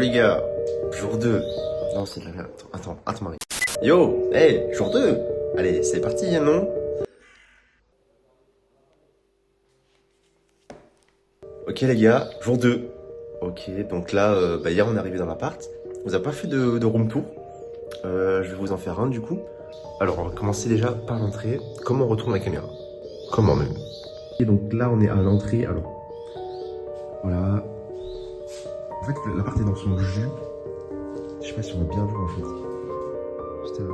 les gars, jour 2. Non, c'est de la merde. Attends, Marie. Yo, hey, jour 2. Allez, c'est parti, non? Ok les gars, jour 2. Ok, donc là, hier on est arrivé dans l'appart. On vous a pas fait de room tour. Je vais vous en faire un du coup. Alors, on va commencer déjà par l'entrée. Comment on retourne la caméra? Comment même? Et donc là, on est à l'entrée. Alors, voilà. En fait, l'appart est dans son jus. Je sais pas si on a bien vu en fait. Putain.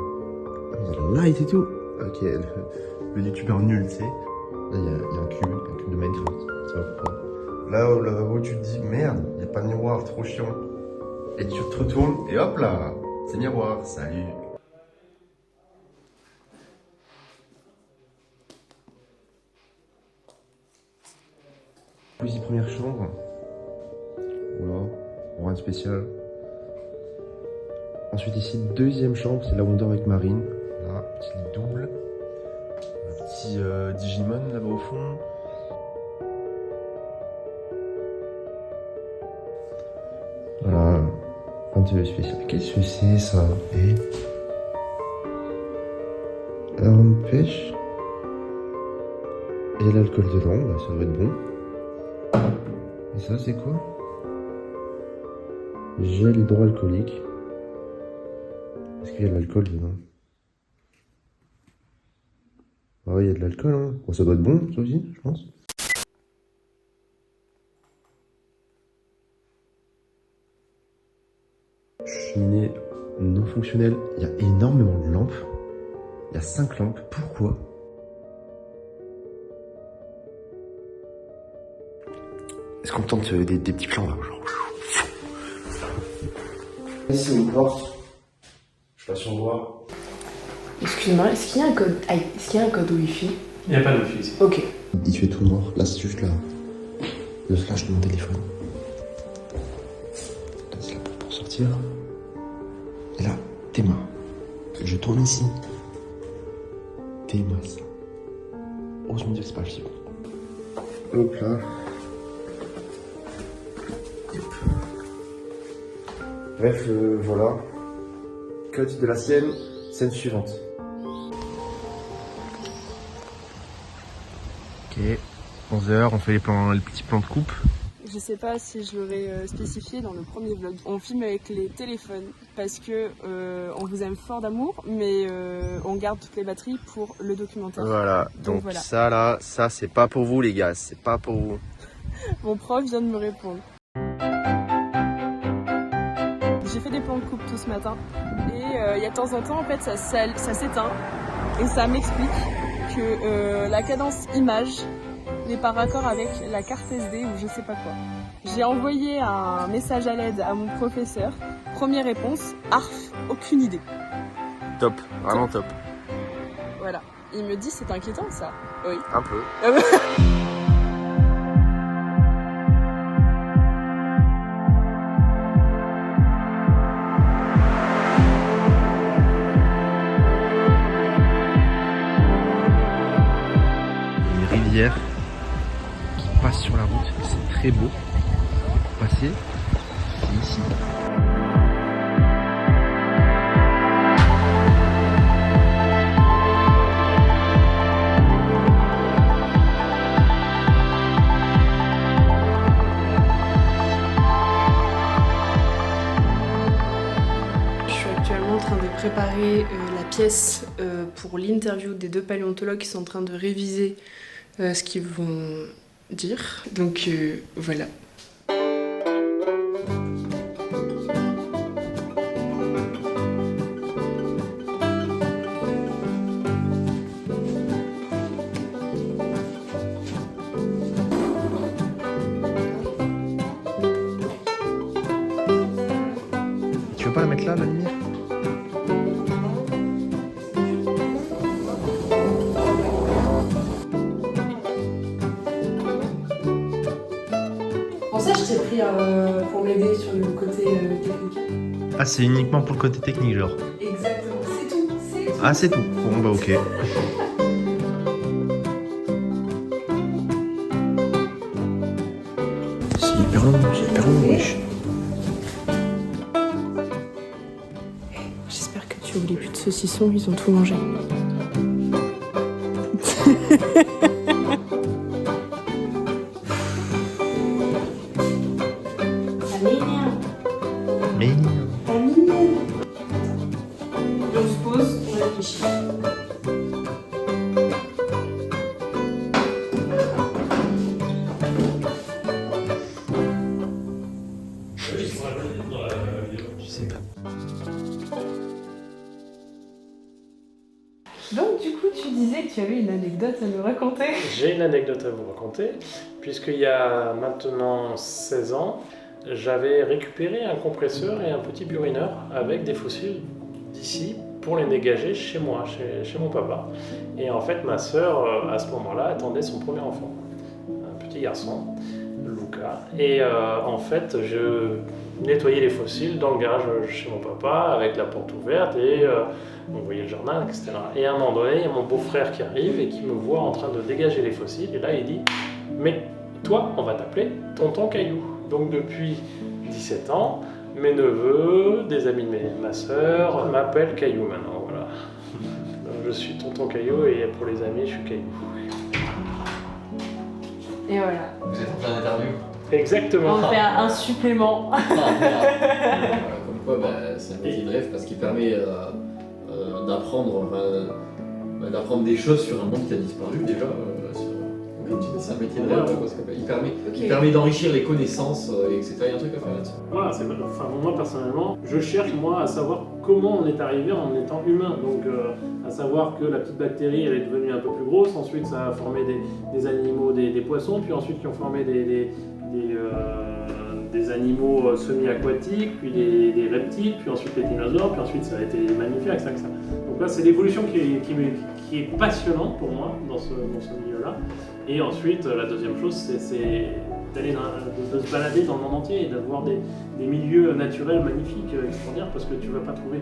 Ah, il y a le light et tout. Ok, le youtubeur nul, tu sais. Là, il y a un cube de Minecraft. Ça va pourquoi. Là, au lavabo, tu te dis merde, il n'y a pas de miroir, trop chiant. Et tu te retournes et hop là, c'est miroir, salut. Ici, première chambre. Voilà, rien de spécial. Ensuite ici, deuxième chambre, c'est là où on dort avec Marine. Là, petit lit double. Un petit Digimon là-bas au fond. Voilà, un peu spécial. Qu'est-ce que c'est ça? Et arme pêche. Et l'alcool dedans, bah, ça doit être bon. Et ça, c'est quoi? Gel hydroalcoolique. Est-ce qu'il y a de l'alcool dedans? Ah oui, il y a de l'alcool, hein. Bon, ça doit être bon, ça aussi, je pense. Cheminée non fonctionnelle. Il y a énormément de lampes. Il y a 5 lampes. Pourquoi? Est-ce qu'on tente des petits plans là, genre? Ici une porte. Je sais pas si on voit. Excuse-moi, est-ce qu'il y a un code, est-ce qu'il y a un code Wi-Fi? Il n'y a pas de Wi-Fi ici. Ok. Il fait tout noir. Là, c'est juste le flash de mon téléphone. Là, c'est la porte pour sortir. Et là, tes mains. Je tourne ici. Tes mains, ça. Ose me dire que c'est pas possible. Hop là. Bref, voilà. Cut de la sienne, scène suivante. Ok, 11h, on fait les petits plans de coupe. Je sais pas si je l'aurais spécifié dans le premier vlog. On filme avec les téléphones parce que on vous aime fort d'amour, mais on garde toutes les batteries pour le documentaire. Voilà, donc voilà. ça là, ça c'est pas pour vous les gars, c'est pas pour vous. Mon prof vient de me répondre. J'ai fait des plans de coupe tout ce matin et il y a de temps en temps en fait ça s'éteint et ça m'explique que la cadence image n'est pas raccord avec la carte SD ou je sais pas quoi. J'ai envoyé un message à l'aide à mon professeur. Première réponse, arf, aucune idée. Top, vraiment top. Voilà. Il me dit c'est inquiétant ça. Oui. Un peu. Une rivière qui passe sur la route et c'est très beau. Pour passer, c'est ici. Je suis actuellement en train de préparer la pièce pour l'interview des 2 paléontologues qui sont en train de réviser ce qu'ils vont dire. Donc voilà. Tu veux pas la mettre là, la lumière? Pour ça, je t'ai pris pour m'aider sur le côté technique. Ah, c'est uniquement pour le côté technique, genre. Exactement, c'est tout. Ah, c'est tout. Bon, bah, ok. C'est hyper long, wesh. saucissons, ils ont tout mangé. On se pose, on réfléchit. Donc du coup tu disais que tu avais une anecdote à nous raconter. J'ai une anecdote à vous raconter, puisqu'il y a maintenant 16 ans, j'avais récupéré un compresseur et un petit burineur avec des fossiles d'ici pour les dégager chez moi, chez mon papa. Et en fait, ma sœur, à ce moment-là, attendait son premier enfant, un petit garçon, Luca. Et en fait, je nettoyais les fossiles dans le garage chez mon papa avec la porte ouverte et on voyait le jardin, etc. Et à un moment donné, il y a mon beau-frère qui arrive et qui me voit en train de dégager les fossiles. Et là, il dit « Mais toi, on va t'appeler Tonton Caillou ». Donc depuis 17 ans, mes neveux, des amis de ma sœur m'appellent Caillou maintenant, voilà. Donc, je suis Tonton Caillou et pour les amis, je suis Caillou. Et voilà. Vous êtes en plein interview. Exactement. On fait un supplément. Comme quoi, c'est un métier de rêve parce qu'il permet d'apprendre des choses sur un monde qui a disparu déjà. C'est un métier de rêve parce qu'il permet d'enrichir les connaissances, etc. Il y a un truc à faire là-dessus. Voilà, enfin, moi personnellement, je cherche moi à savoir comment on est arrivé en étant humain. Donc à savoir que la petite bactérie elle est devenue un peu plus grosse, ensuite ça a formé des animaux, des poissons, puis ensuite qui ont formé des animaux semi-aquatiques, puis des reptiles, puis ensuite les dinosaures, puis ensuite ça a été les mammifères, etc. Donc là c'est l'évolution qui est passionnante pour moi dans ce milieu-là. Et ensuite, la deuxième chose, c'est d'aller de se balader dans le monde entier et d'avoir des milieux naturels magnifiques, extraordinaires, parce que tu ne vas pas trouver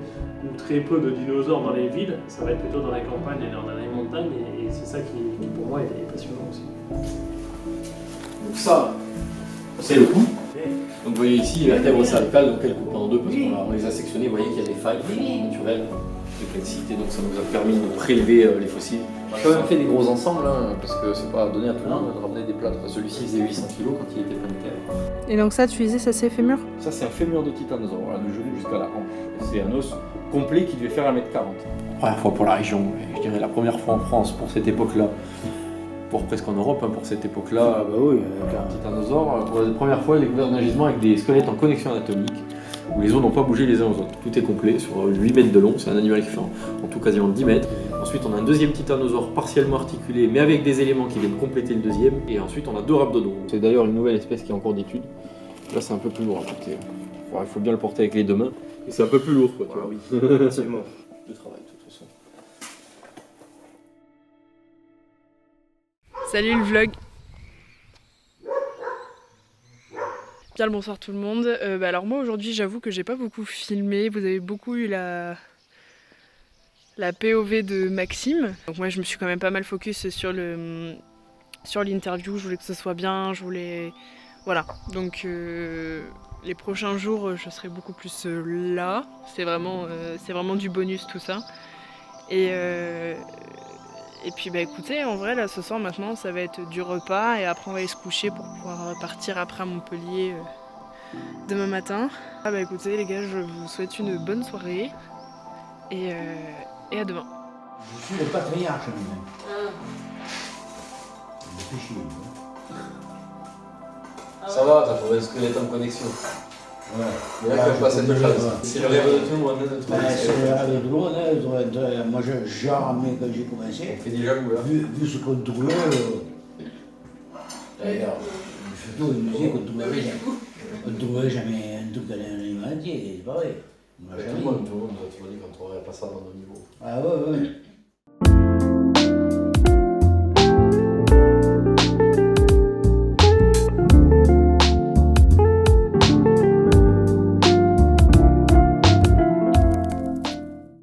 très peu de dinosaures dans les villes, ça va être plutôt dans les campagnes et dans les montagnes, et c'est ça qui pour moi est passionnant aussi. Donc ça, c'est le coup. Donc vous voyez ici la vertèbre cervicale, donc elle coupe en deux parce qu'on les a sectionnés, vous voyez qu'il y a des failles naturelles de calcite, et donc ça nous a permis de prélever les fossiles. On a quand même fait des gros ensembles, hein, parce que c'est pas donné à tout le monde de ramener des plâtres. Celui-ci faisait 800 kg quand il était plein de terre. Et donc ça, tu disais, ça c'est fémur? Ça c'est un fémur de titanosaure, voilà, du genou jusqu'à la hanche. C'est un os complet qui devait faire 1m40. Première fois pour la région, et je dirais la première fois en France pour cette époque-là. Pour presque en Europe, hein, pour cette époque-là, un titanosaure, pour la première fois, il est découvert d'un gisement avec des squelettes en connexion anatomique, où les os n'ont pas bougé les uns aux autres. Tout est complet, sur 8 mètres de long, c'est un animal qui fait en tout quasiment 10 mètres. Ensuite, on a un deuxième titanosaure partiellement articulé, mais avec des éléments qui viennent compléter le deuxième. Et ensuite, on a 2 rhabdodons. C'est d'ailleurs une nouvelle espèce qui est en cours d'étude. Là, c'est un peu plus lourd à porter. Il faut bien le porter avec les 2 mains. Et c'est un peu plus lourd, quoi, tu vois. Oui, effectivement. Le travail, de toute façon. Salut le vlog. Bien le bonsoir tout le monde. Alors moi aujourd'hui j'avoue que j'ai pas beaucoup filmé, vous avez beaucoup eu la POV de Maxime. Donc moi je me suis quand même pas mal focus sur l'interview, je voulais que ce soit bien, je voulais... Voilà, donc les prochains jours je serai beaucoup plus là, c'est vraiment du bonus tout ça. Et puis bah écoutez, en vrai là ce soir maintenant ça va être du repas et après on va aller se coucher pour pouvoir partir après à Montpellier demain matin. Ah bah écoutez les gars, je vous souhaite une bonne soirée et à demain. Je suis le patriarche lui-même. Je me fais chier. Ça va, t'as trouvé un squelette en connexion. Ouais. Mais là, pas cette phase. C'est le rêve de tout le monde. C'est le rêve de tout le monde. Moi, j'ai ramené quand j'ai commencé. On fait des jaloux là. Vu ce qu'on trouvait. D'ailleurs, surtout une musique qu'on ne trouvait jamais un truc dans l'alimentier, c'est pas vrai. Tout le monde, tu m'as dit qu'on ne trouverait pas ça dans nos niveaux. Ah ouais.